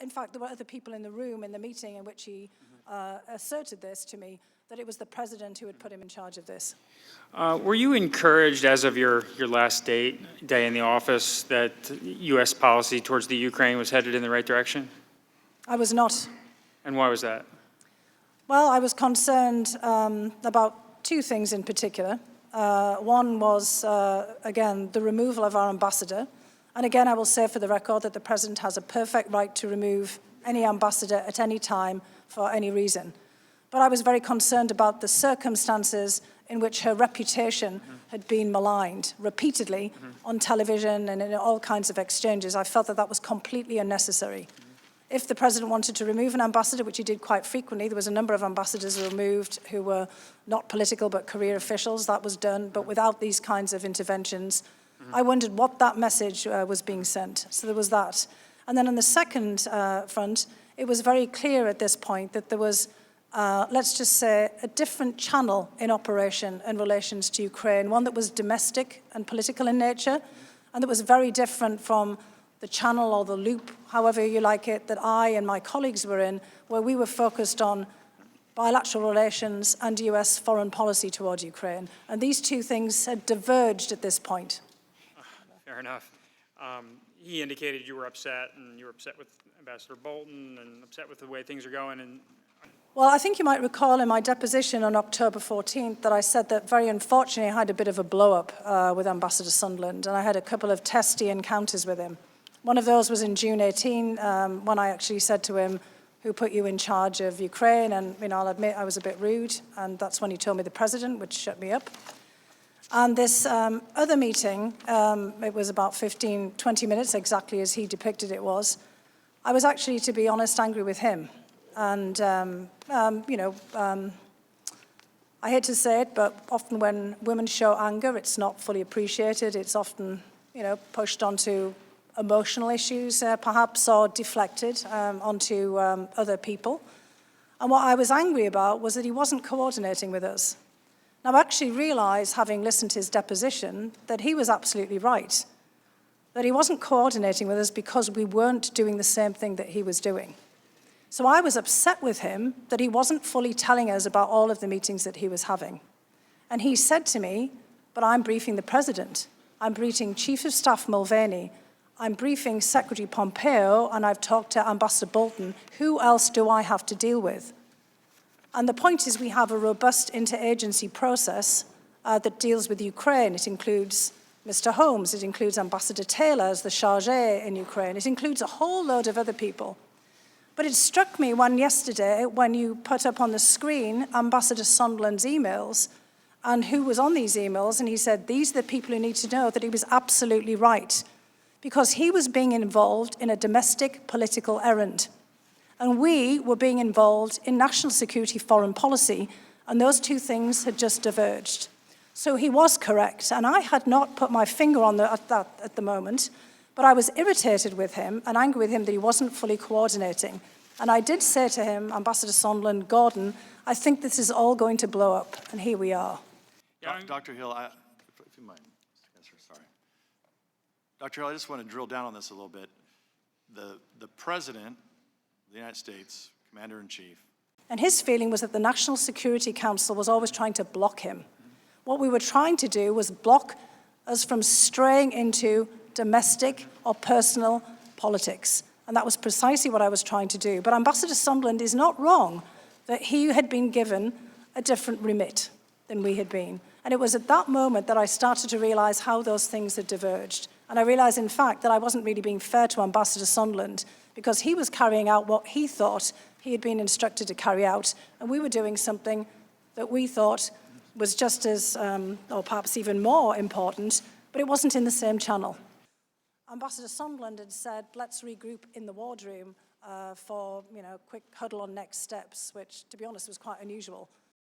in fact, there were other people in the room in the meeting in which he asserted this to me, that it was the president who had put him in charge of this. Were you encouraged, as of your last day in the office, that U.S. policy towards the Ukraine was headed in the right direction? I was not. And why was that? Well, I was concerned about two things in particular. One was, again, the removal of our ambassador. And again, I will say for the record that the president has a perfect right to remove any ambassador at any time for any reason. But I was very concerned about the circumstances in which her reputation had been maligned repeatedly on television and in all kinds of exchanges. I felt that that was completely unnecessary. If the president wanted to remove an ambassador, which he did quite frequently, there was a number of ambassadors removed who were not political but career officials, that was done, but without these kinds of interventions. I wondered what that message was being sent. So there was that. And then on the second front, it was very clear at this point that there was let's just say, a different channel in operation in relations to Ukraine, one that was domestic and political in nature, and that was very different from the channel or the loop, however you like it, that I and my colleagues were in, where we were focused on bilateral relations and US foreign policy toward Ukraine. And these two things had diverged at this point. Fair enough. He indicated you were upset, and you were upset with Ambassador Bolton and upset with the way things are going. And well, I think you might recall in my deposition on October 14th that I said that very unfortunately I had a bit of a blow-up with Ambassador Sondland, and I had a couple of testy encounters with him. One of those was in June 18, when I actually said to him, "Who put you in charge of Ukraine?" And I'll admit I was a bit rude, and that's when he told me the president, which shut me up. And this other meeting, it was about 15, 20 minutes, exactly as he depicted it was. I was actually, to be honest, angry with him. And, I hate to say it, but often when women show anger, it's not fully appreciated. It's often, pushed onto emotional issues, perhaps, or deflected onto other people. And what I was angry about was that he wasn't coordinating with us. Now, I actually realized, having listened to his deposition, that he was absolutely right, that he wasn't coordinating with us because we weren't doing the same thing that he was doing. So I was upset with him that he wasn't fully telling us about all of the meetings that he was having. And he said to me, "But I'm briefing the president. I'm briefing Chief of Staff Mulvaney. I'm briefing Secretary Pompeo, and I've talked to Ambassador Bolton. Who else do I have to deal with?" And the point is we have a robust interagency process that deals with Ukraine. It includes Mr. Holmes. It includes Ambassador Taylor as the chargé in Ukraine. It includes a whole load of other people. But it struck me yesterday when you put up on the screen Ambassador Sondland's emails and who was on these emails, and he said, "These are the people who need to know," that he was absolutely right, because he was being involved in a domestic political errand. And we were being involved in national security foreign policy, and those two things had just diverged. So he was correct, and I had not put my finger on that at the moment, but I was irritated with him and angry with him that he wasn't fully coordinating. And I did say to him, Ambassador Sondland, "Gordon, I think this is all going to blow up," and here we are. Dr. Hill, if you mind, sorry. Dr. Hill, I just want to drill down on this a little bit. The President of the United States, Commander-in-Chief. And his feeling was that the National Security Council was always trying to block him. What we were trying to do was block us from straying into domestic or personal politics. And that was precisely what I was trying to do. But Ambassador Sondland is not wrong that he had been given a different remit than we had been. And it was at that moment that I started to realize how those things had diverged. And I realized, in fact, that I wasn't really being fair to Ambassador Sondland because he was carrying out what he thought he had been instructed to carry out, and we were doing something that we thought was just as, or perhaps even more important, but it wasn't in the same channel. Ambassador Sondland had said, "Let's regroup in the wardroom for, quick huddle on next steps," which, to be honest, was quite unusual.